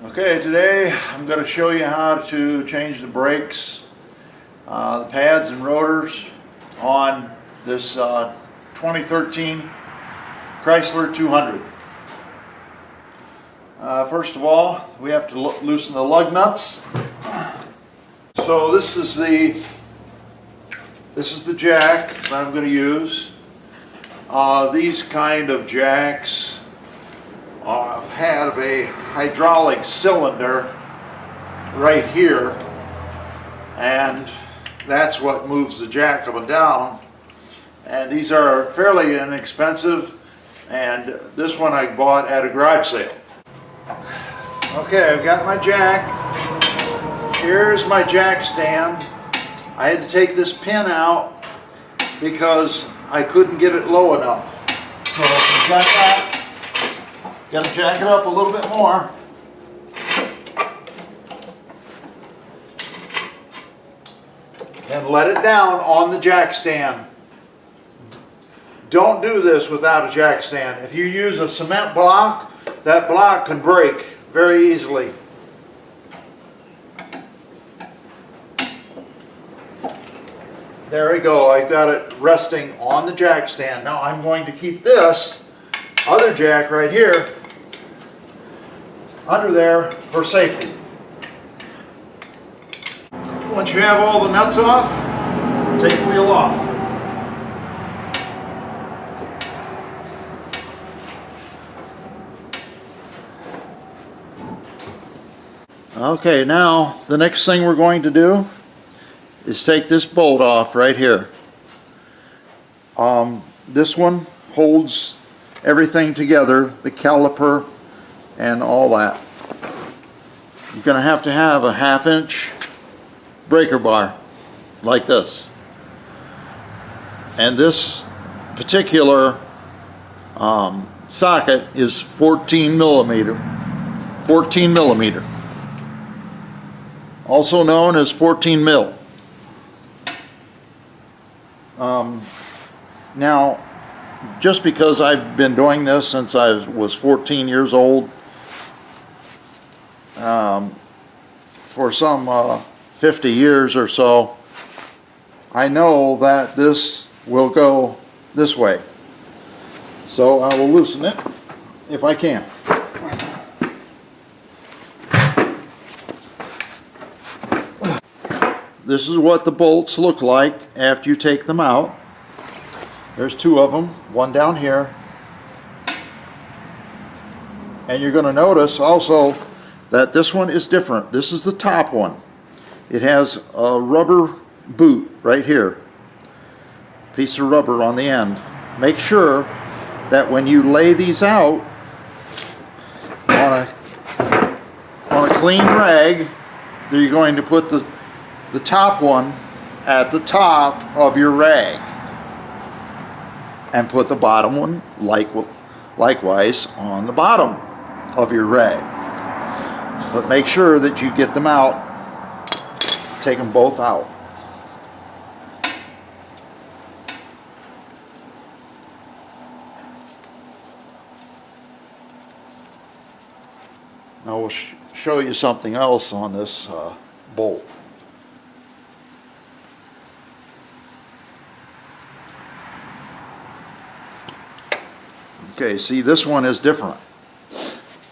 Okay, today I'm going to show you how to change the brakes, the pads and rotors on this 2013 Chrysler 200. First of all, we have to loosen the lug nuts. So this is the jack that I'm going to use. These kind of jacks have a hydraulic cylinder right here, and that's what moves the jack up and down. And these are fairly inexpensive, and this one I bought at a garage sale. Okay, I've got my jack. Here's my jack stand. I had to take this pin out because I couldn't get it low enough. So I've got that. Got to jack it up a little bit more. And let it down on the jack stand. Don't do this without a jack stand. If you use a cement block, that block can break very easily. There we go. I've got it resting on the jack stand. Now I'm going to keep this other jack right here under there for safety. Once you have all the nuts off, take the wheel off. Okay, now the next thing we're going to do is take this bolt off right here. This one holds everything together, the caliper and all that. You're going to have a 1/2 inch breaker bar like this. And this particular socket is 14 millimeter. Also known as 14 mil. Now, just because I've been doing this since I was 14 years old, for some 50 years or so, I know that this will go this way. So I will loosen it if I can. This is what the bolts look like after you take them out. There's two of them, one down here. And you're going to notice also that this one is different. This is the top one. It has a rubber boot right here. Piece of rubber on the end. Make sure that when you lay these out on a clean rag, that you're going to put the top one at the top of your rag, and put the bottom one likewise on the bottom of your rag. But make sure that you get them out, take them both out. Now we'll show you something else on this bolt. Okay, see, this one is different.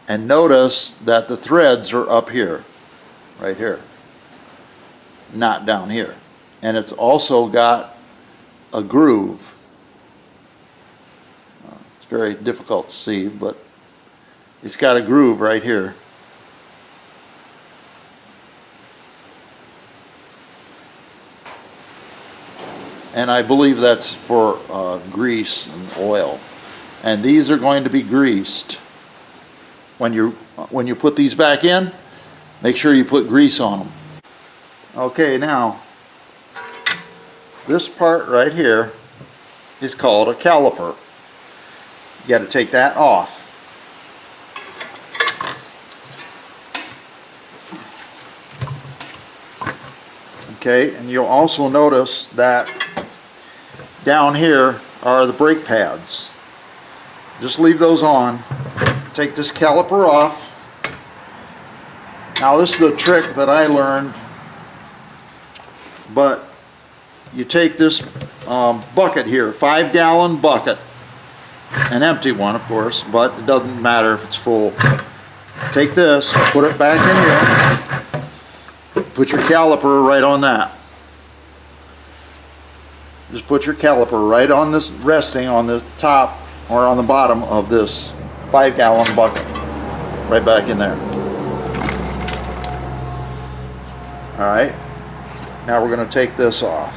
And notice that the threads are up here, right here, not down here. And it's also got a groove. It's very difficult to see, but it's got a groove right here. And I believe that's for grease and oil. And these are going to be greased. When you put these back in, make sure you put grease on them. Okay, now this part right here is called a caliper. You got to take that off. Okay, and you'll also notice that down here are the brake pads. Just leave those on. Take this caliper off Now this is a trick that I learned, but you take this bucket here, 5-gallon bucket, an empty one of course, but it doesn't matter if it's full. Take this, put it back in here, put your caliper right on that. Just put your caliper right on this, resting on the top or on the bottom of this 5-gallon bucket, right back in there. Alright, now we're going to take this off.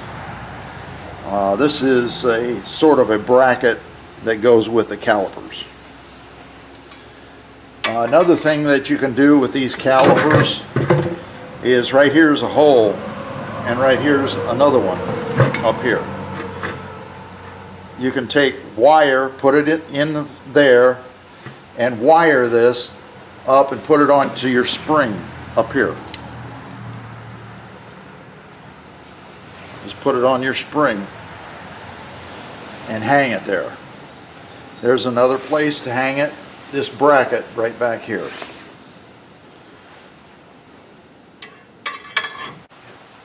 This is a sort of a bracket that goes with the calipers. Another thing that you can do with these calipers is right here's a hole and right here's another one up here. You can take wire, put it in there and wire this up and put it onto your spring up here. Just put it on your spring and hang it there. There's another place to hang it, this bracket right back here.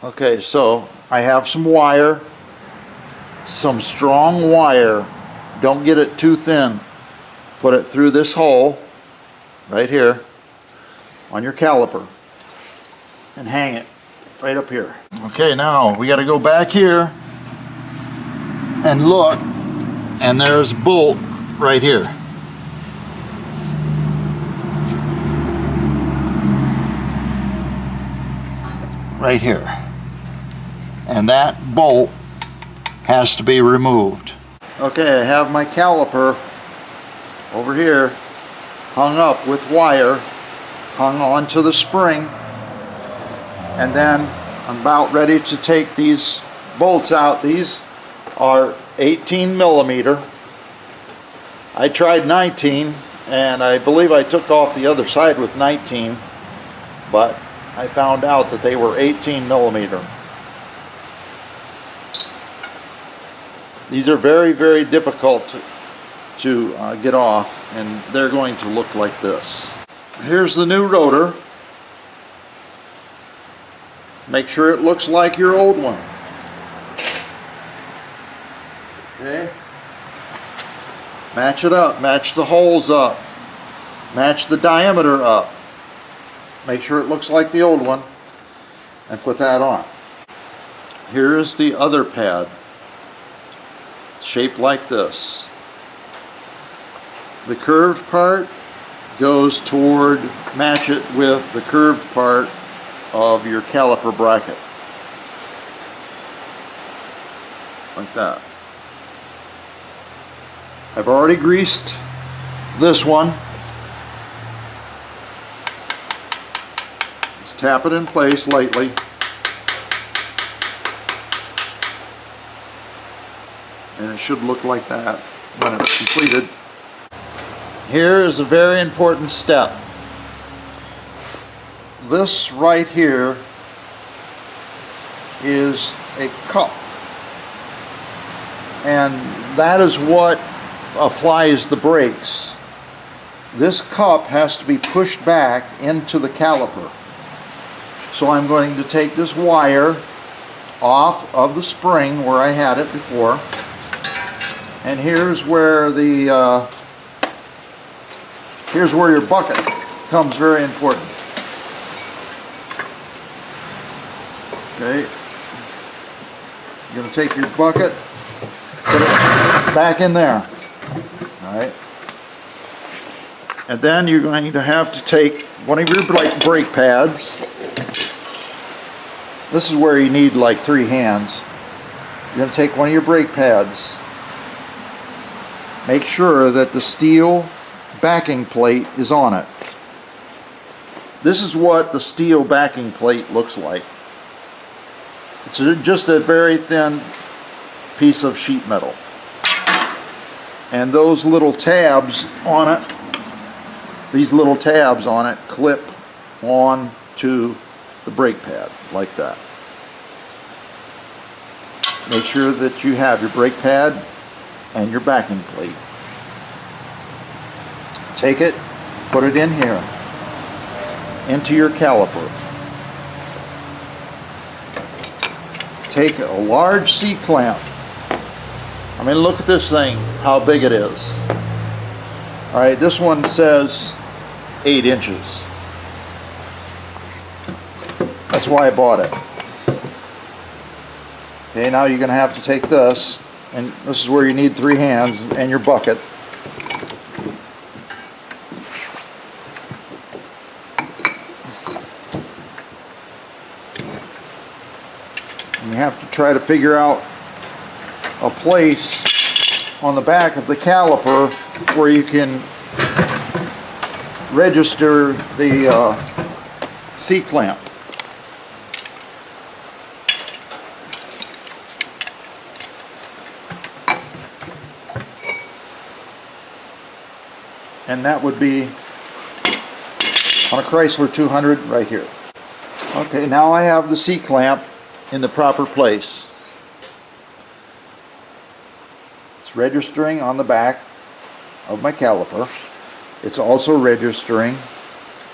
Okay, so I have some wire, some strong wire. Don't get it too thin. Put it through this hole right here on your caliper and hang it right up here. Okay, now we got to go back here and look, and there's a bolt right here. Right here. And that bolt has to be removed. Okay, I have my caliper over here hung up with wire, hung onto the spring, and then I'm about ready to take these bolts out. These are 18 millimeter. I tried 19 and I believe I took off the other side with 19, but I found out that they were 18 millimeter. These are very, very difficult to get off, and they're going to look like this. Here's the new rotor. Make sure it looks like your old one. Okay? Match it up, match the holes up, match the diameter up. Make sure it looks like the old one and put that on. Here is the other pad, shaped like this. The curved part goes toward, match it with the curved part of your caliper bracket. Like that. I've already greased this one. Just tap it in place lightly. And it should look like that when it's completed. Here is a very important step. This right here is a cup, and that is what applies the brakes. This cup has to be pushed back into the caliper. So I'm going to take this wire off of the spring where I had it before, and here's where the here's where your bucket becomes very important. Okay, you're going to take your bucket, put it back in there. Alright, and then you're going to have to take one of your brake pads. This is where you need like 3 hands. You're going to take one of your brake pads. Make sure that the steel backing plate is on it. This is what the steel backing plate looks like. It's just a very thin piece of sheet metal. And those little tabs on it, these little tabs on it clip on to the brake pad like that. Make sure that you have your brake pad and your backing plate. Take it, put it in here. into your caliper. Take a large C-clamp. I mean, look at this thing, how big it is. All right, this one says 8 inches. That's why I bought it. Okay, now you're going to have to take this, and this is where you need 3 hands and your bucket. And you have to try to figure out a place on the back of the caliper where you can register the C-clamp. And that would be on a Chrysler 200 right here. Okay, now I have the C-clamp in the proper place. It's registering on the back of my caliper. It's also registering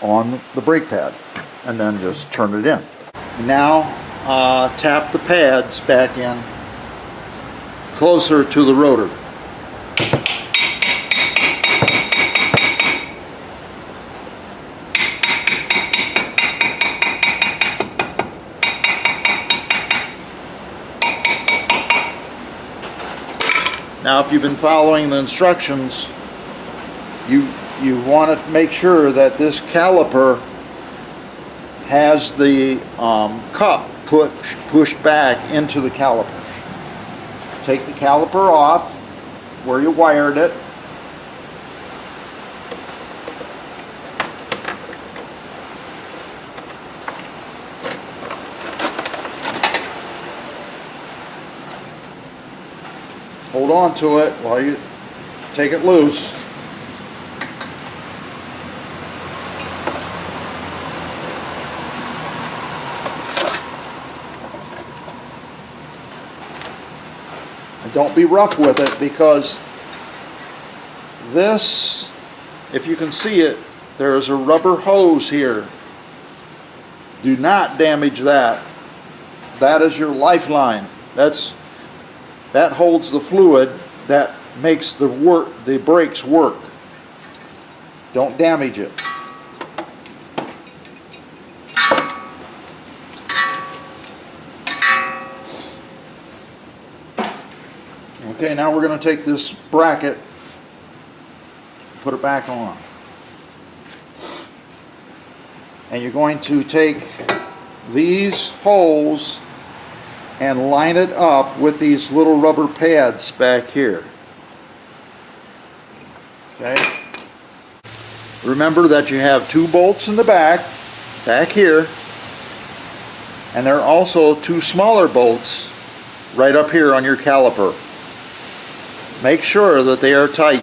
on the brake pad, and then just turn it in. And now tap the pads back in closer to the rotor. Now, if you've been following the instructions, you want to make sure that this caliper has the cup pushed back into the caliper. Take the caliper off where you wired it. Hold on to it while you take it loose. And don't be rough with it, because this, if you can see it, there's a rubber hose here. Do not damage that. That is your lifeline. That holds the fluid that makes the brakes work. Don't damage it. Okay, now we're going to take this bracket, put it back on. And you're going to take these holes and line it up with these little rubber pads back here. Okay. Remember that you have 2 bolts in the back here, and there are also 2 smaller bolts right up here on your caliper. Make sure that they are tight.